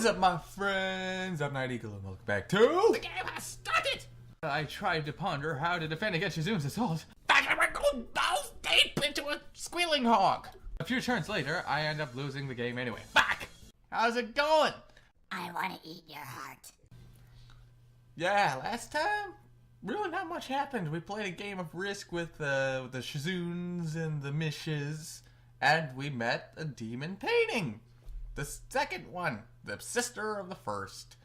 What's up, my friends? I'm Night Eagle and welcome back to the game has started! I tried to ponder how to defend against Shizune's assault. Back and we're going balls deep into a squealing hog. A few turns later, I end up losing the game anyway. Back! How's it going? I want to eat your heart. Yeah, last time, really not much happened. We played a game of Risk with the Shizunes and the Mishes, and we met a demon painting. The second one, the sister of the first.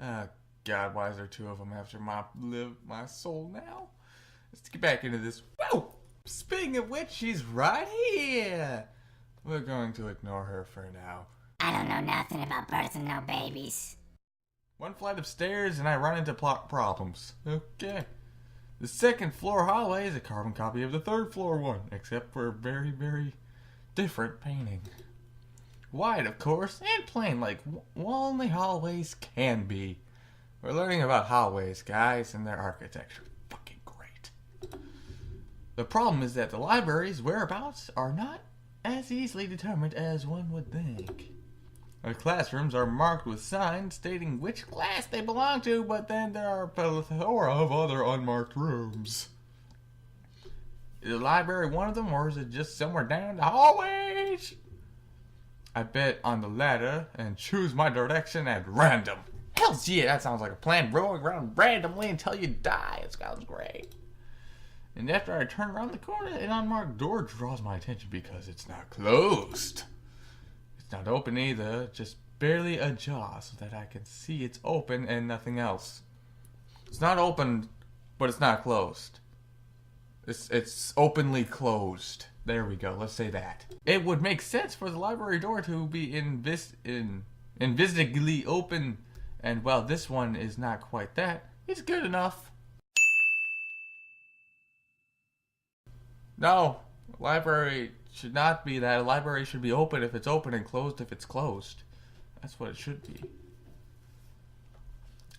Oh God, why is there two of them after my soul now? Let's get back into this. Whoa! Speaking of which, she's right here. We're going to ignore her for now. I don't know nothing about birds and no babies. One flight of stairs and I run into plot problems. Okay. The second floor hallway is a carbon copy of the third floor one, except for a very, very different painting. Wide, of course, and plain like only hallways can be. We're learning about hallways, guys, and their architecture. Fucking great. The problem is that the library's whereabouts are not as easily determined as one would think. Our classrooms are marked with signs stating which class they belong to, but then there are a plethora of other unmarked rooms. Is the library one of them, or is it just somewhere down the hallways? I bet on the latter and choose my direction at random. Hell yeah, that sounds like a plan. Rolling around randomly until you die. It sounds great. And after I turn around the corner, an unmarked door draws my attention because it's not closed. It's not open either, just barely ajar so that I can see it's open and nothing else. It's not open, but it's not closed. It's openly closed. There we go, let's say that. It would make sense for the library door to be invisibly open, and while this one is not quite that, it's good enough. No, library should not be that. A library should be open if it's open and closed if it's closed. That's what it should be.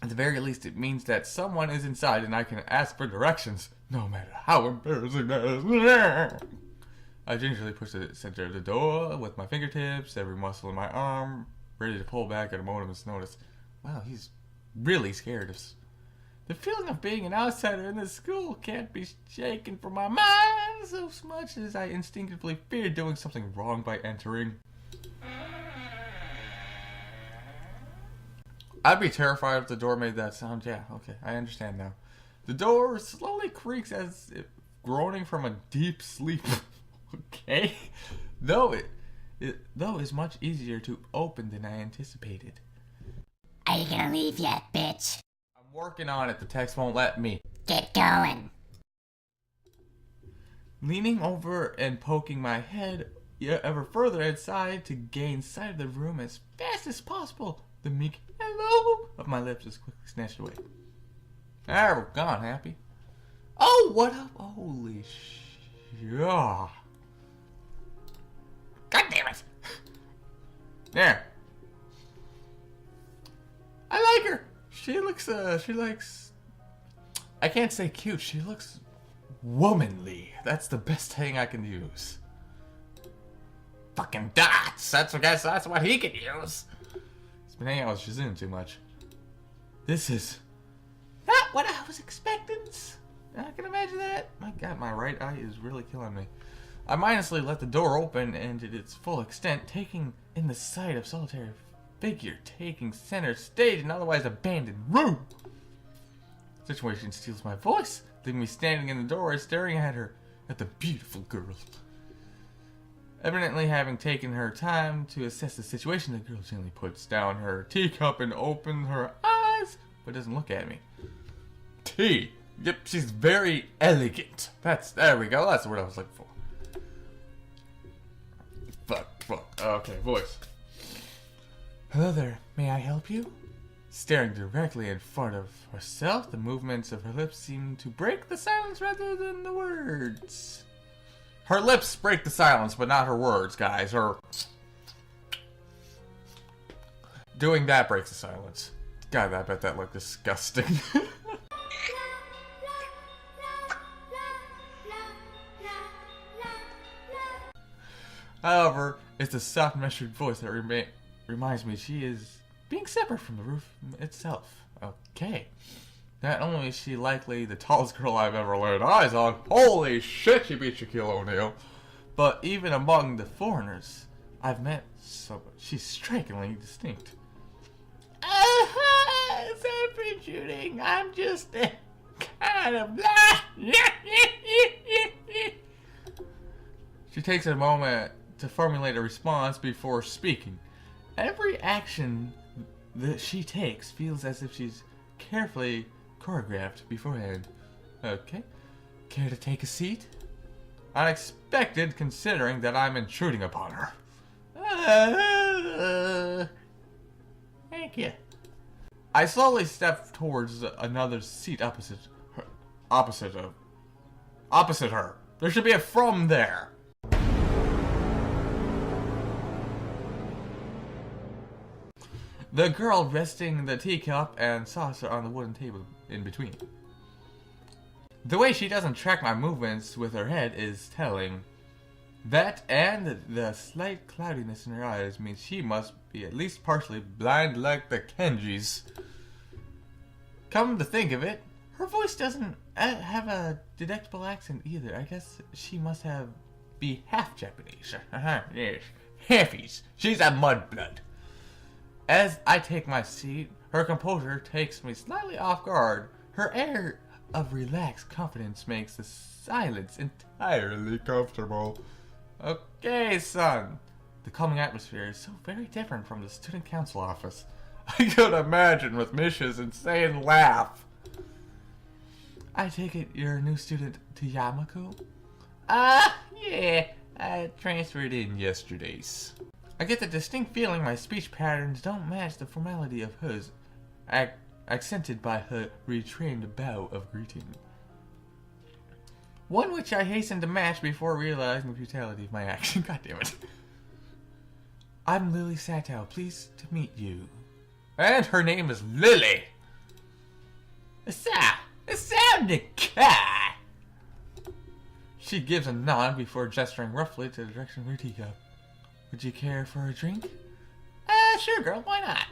At the very least, it means that someone is inside and I can ask for directions, no matter how embarrassing that is. I gingerly push the center of the door with my fingertips, every muscle in my arm, ready to pull back at a moment's notice. Wow, he's really scared of us. The feeling of being an outsider in this school can't be shaken from my mind so much as I instinctively fear doing something wrong by entering. I'd be terrified if the door made that sound. Yeah, okay, I understand now. The door slowly creaks as if groaning from a deep sleep. Okay? Though is much easier to open than I anticipated. Are you gonna leave yet, bitch? I'm working on it. The text won't let me. Get going. Leaning over and poking my head ever further inside to gain sight of the room as fast as possible, the meek hello of my lips is quickly snatched away. There, we're gone, happy. Oh, what up? Holy shit. God damn it! There. I like her. She looks, I can't say cute. She looks womanly. That's the best thing I can use. Fucking dots. I guess that's what he can use. He's been hanging out with Shizune too much. This is not what I was expecting. I can imagine that. My God, my right eye is really killing me. I mindlessly let the door open and at its full extent, taking in the sight of solitary figure taking center stage in otherwise abandoned room. The situation steals my voice, leaving me standing in the doorway staring at her, at the beautiful girl. Evidently having taken her time to assess the situation, the girl gently puts down her teacup and opens her eyes, but doesn't look at me. Tea. Yep, she's very elegant. There we go, that's the word I was looking for. Fuck. Okay, voice. Hello there, may I help you? Staring directly in front of herself, the movements of her lips seem to break the silence rather than the words. Her lips break the silence, but not her words, guys. Doing that breaks the silence. God, I bet that looked disgusting. However, it's the soft, measured voice that reminds me she is being separate from the roof itself. Okay. Not only is she likely the tallest girl I've ever laid eyes on, holy shit, she beat Shaquille O'Neal, but even among the foreigners I've met, she's strikingly distinct. Separate shooting, I'm just kind of blah. She takes a moment to formulate a response before speaking. Every action that she takes feels as if she's carefully choreographed beforehand. Okay. Care to take a seat? Unexpected considering that I'm intruding upon her. Thank you. I slowly step towards another seat opposite her. Opposite her. There should be a from there. The girl resting the teacup and saucer on the wooden table in between. The way she doesn't track my movements with her head is telling. That and the slight cloudiness in her eyes means she must be at least partially blind like the Kenjis. Come to think of it, her voice doesn't have a detectable accent either. I guess she must be half Japanese. Yes, halfies. She's a mudblood. As I take my seat, her composure takes me slightly off guard. Her air of relaxed confidence makes the silence entirely comfortable. Okay, son. The calming atmosphere is so very different from the student council office. I could imagine with Misha's insane laugh. I take it you're a new student to Yamaku? Yeah. I transferred in yesterday's. I get the distinct feeling my speech patterns don't match the formality of hers, accented by her retrained bow of greeting. One which I hasten to match before realizing the futility of my action. God damn it. I'm Lily Satow, pleased to meet you. And her name is Lily. She gives a nod before gesturing roughly to the direction of her teacup. Would you care for a drink? Sure, girl, why not?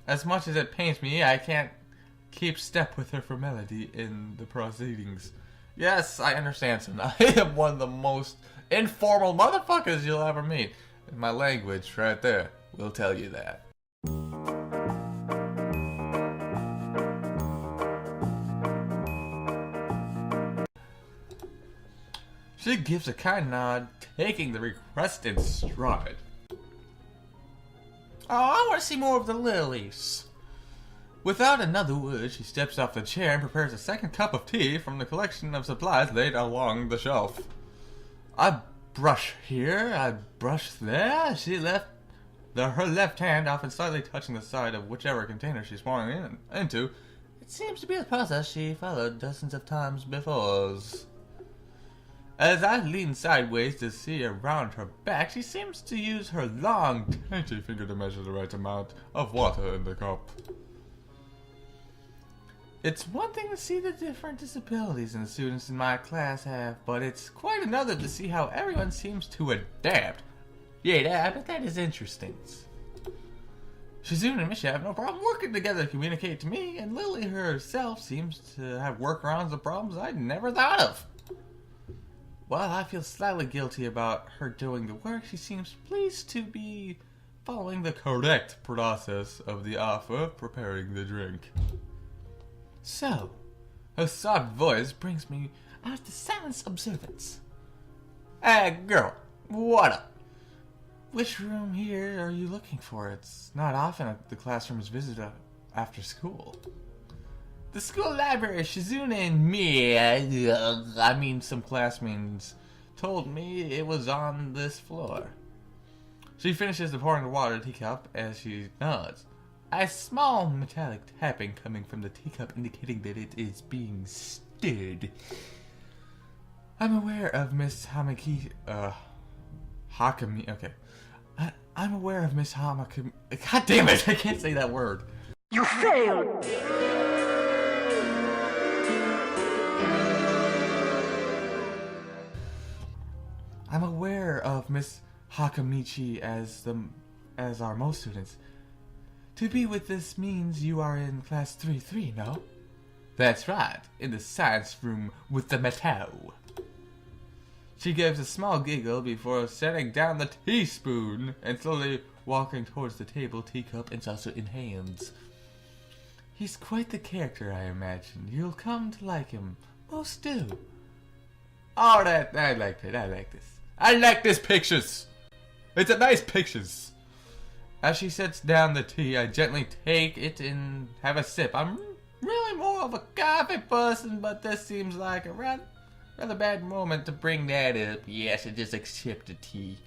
As much as it pains me, I can't keep step with her formality in the proceedings. Yes, I understand, son. I am one of the most informal motherfuckers you'll ever meet. And my language, right there, will tell you that. She gives a kind nod, taking the request in stride. Oh, I want to see more of the lilies. Without another word, she steps off the chair and prepares a second cup of tea from the collection of supplies laid along the shelf. I brush here, I brush there. She left her left hand often slightly touching the side of whichever container she's pouring into. It seems to be a process she followed dozens of times before. As I lean sideways to see around her back, she seems to use her long, dainty finger to measure the right amount of water in the cup. It's one thing to see the different disabilities the students in my class have, but it's quite another to see how everyone seems to adapt. Yeah, I bet that is interesting. Shizune and Misha have no problem working together to communicate to me, and Lily herself seems to have workarounds of problems I'd never thought of. While I feel slightly guilty about her doing the work, she seems pleased to be following the correct process of the offer of preparing the drink. So, her soft voice brings me out to silence observance. Hey, girl, what up? Which room here are you looking for? It's not often the classroom is visited after school. The school library, Shizune and me, some classmates, told me it was on this floor. She finishes the pouring the water in the teacup as she nods. A small metallic tapping coming from the teacup indicating that it is being stirred. I'm aware of Miss Hakami. Okay. I'm aware of Miss Hakami. God damn it! I can't say that word. You failed! I'm aware of Miss Hakamichi as are most students. To be with this means you are in class 3-3, no? That's right, in the science room with the metal. She gives a small giggle before setting down the teaspoon and slowly walking towards the table, teacup and saucer in hands. He's quite the character, I imagine. You'll come to like him. Most do. Oh, I like it. I like this. I like this pictures. It's a nice pictures. As she sets down the tea, I gently take it and have a sip. I'm really more of a coffee person, but this seems like a rather bad moment to bring that up. Yes, I just accept the tea.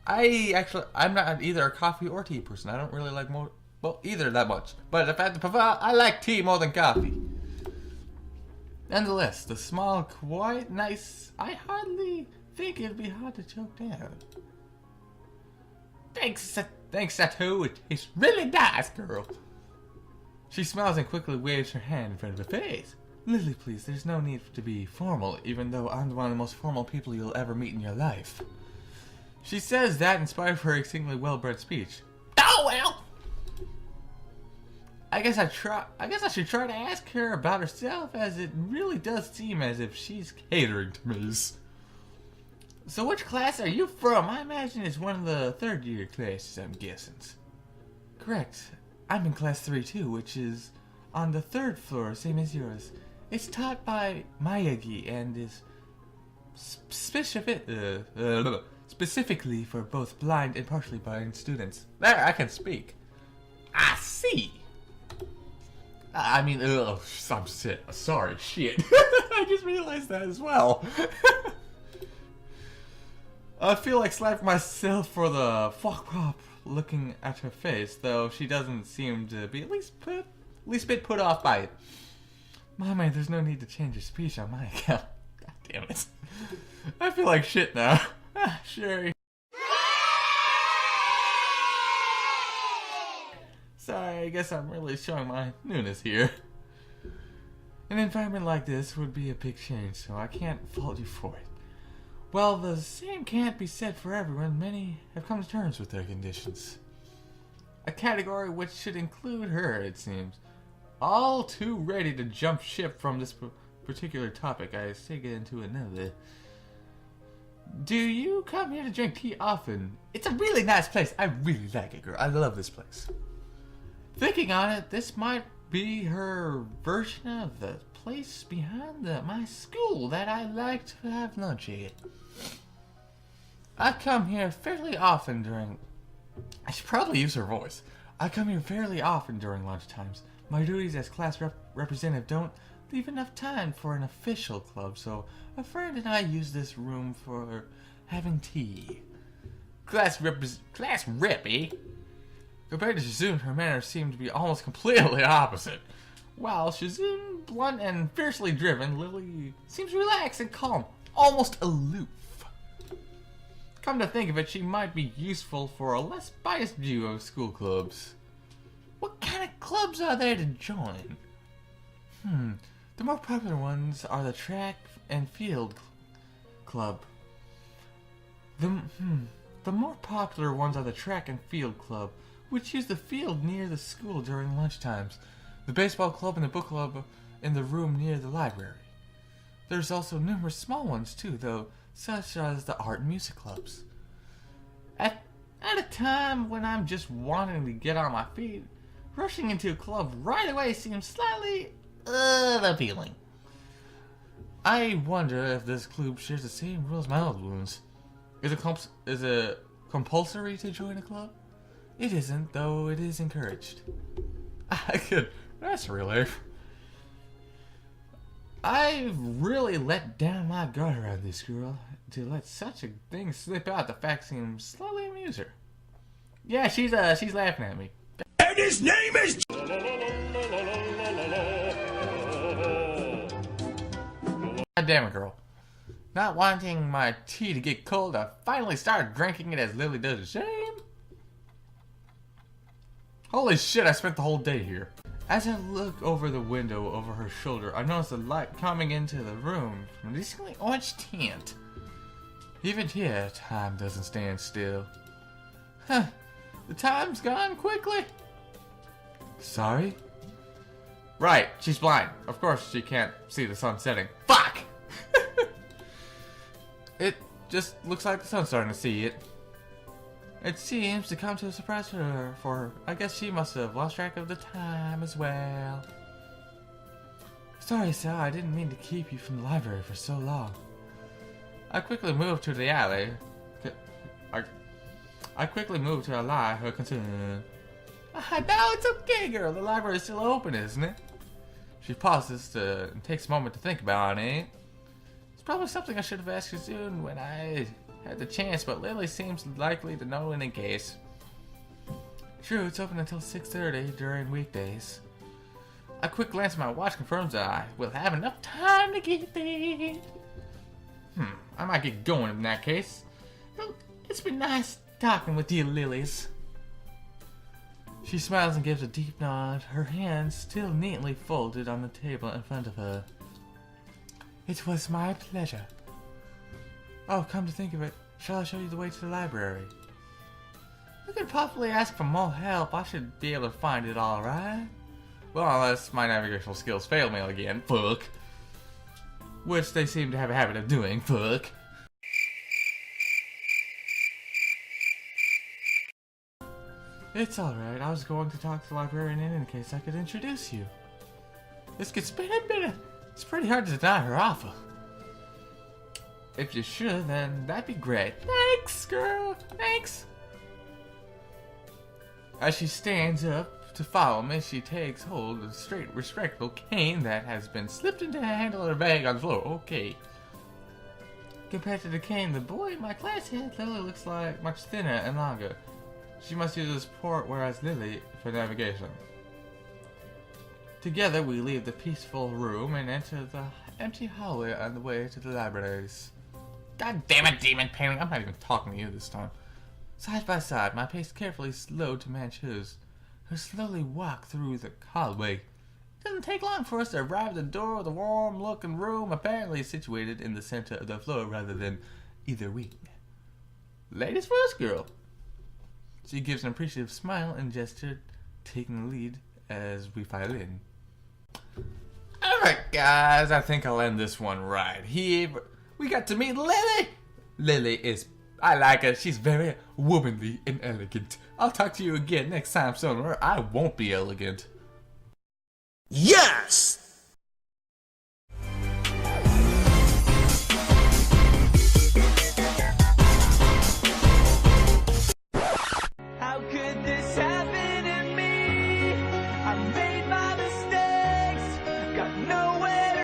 I'm not either a coffee or tea person. I don't really like either that much. But if I had to prefer, I like tea more than coffee. Nonetheless, the small, quite nice, I hardly think it'd be hard to choke down. Thanks, Sato. It's really nice, girl. She smiles and quickly waves her hand in front of her face. Lily, please, there's no need to be formal, even though I'm one of the most formal people you'll ever meet in your life. She says that in spite of her exceedingly well-bred speech. Oh, well! I guess I should try to ask her about herself, as it really does seem as if she's catering to me. So which class are you from? I imagine it's one of the third-year classes, I'm guessing. Correct. I'm in class 3-2, which is on the third floor, same as yours. It's taught by Miyagi and is specifically for both blind and partially blind students. There, I can speak. I see. I'm sick. Sorry, shit. I just realized that as well. I feel like slapping myself for the fuck up looking at her face, though she doesn't seem to be at least a bit put off by it. Mommy, there's no need to change your speech on my account. God damn it. I feel like shit now. Sherry. Sorry, I guess I'm really showing my newness here. An environment like this would be a big change, so I can't fault you for it. Well, the same can't be said for everyone. Many have come to terms with their conditions. A category which should include her, it seems. All too ready to jump ship from this particular topic, I take it into another. Do you come here to drink tea often? It's a really nice place. I really like it, girl. I love this place. Thinking on it, this might be her version of the place behind my school that I like to have lunch at. I come here fairly often during... I should probably use her voice. I come here fairly often during lunchtimes. My duties as class representative don't leave enough time for an official club, so a friend and I use this room for having tea. Class rep, eh? Compared to Shizune, her manners seem to be almost completely opposite. While Shizune, blunt and fiercely driven, Lily seems relaxed and calm, almost aloof. Come to think of it, she might be useful for a less biased view of school clubs. What kind of clubs are there to join? The more popular ones are the track and field club. The more popular ones are the track and field club, which use the field near the school during lunchtimes, the baseball club and the book club in the room near the library. There's also numerous small ones too, though, such as the art and music clubs. At a time when I'm just wanting to get on my feet, rushing into a club right away seems slightly appealing. I wonder if this club shares the same rules as my old ones. Is it compulsory to join a club? It isn't, though it is encouraged. That's a relief. I've really let down my guard around this girl. To let such a thing slip out, the fact seems slightly amuse her. Yeah, she's laughing at me. And his name is... God damn it, girl. Not wanting my tea to get cold, I finally started drinking it as Lily does. Shame. Holy shit, I spent the whole day here. As I look over the window over her shoulder, I notice the light coming into the room from a decently orange tint. Even here, time doesn't stand still. Huh, the time's gone quickly. sorry? Right, she's blind. Of course she can't see the sun setting. Fuck! It just looks like the sun's starting to see it. It seems to come to a surprise for her. I guess she must have lost track of the time as well. Sorry, Sal, I didn't mean to keep you from the library for so long. I quickly moved to the alley. I quickly moved to allay her concern. No, it's okay, girl. The library is still open, isn't it? She pauses and takes a moment to think about it. It's probably something I should have asked you soon when I had the chance, but Lily seems likely to know in any case. True, it's open until 6:30 during weekdays. A quick glance at my watch confirms that I will have enough time to get there. I might get going in that case. Well, it's been nice talking with you, Lilies. She smiles and gives a deep nod, her hands still neatly folded on the table in front of her. It was my pleasure. Oh, come to think of it, shall I show you the way to the library? You could possibly ask for more help. I should be able to find it all right. Well, unless my navigational skills fail me again. Fuck. Which they seem to have a habit of doing. Fuck. It's alright. I was going to talk to the librarian in case I could introduce you. This gets better. It's pretty hard to deny her offer. If you should, then that'd be great. Thanks, girl. Thanks. As she stands up to follow me, she takes hold of the straight, respectable cane that has been slipped into the handle of her bag on the floor. Okay. Compared to the cane the boy in my class had, Lily looks like much thinner and longer. She must use this port, whereas Lily for navigation. Together we leave the peaceful room and enter the empty hallway on the way to the libraries. God damn it, demon painting! I'm not even talking to you this time. Side by side, my pace carefully slowed to match hers. We slowly walk through the hallway. It doesn't take long for us to arrive at the door of the warm-looking room, apparently situated in the center of the floor rather than either wing. Ladies first, girl. She gives an appreciative smile and gesture, taking the lead as we file in. Alright, guys, I think I'll end this one right here. We got to meet Lily. Lily is, I like her. She's very womanly and elegant. I'll talk to you again next time somewhere I won't be elegant. Yes!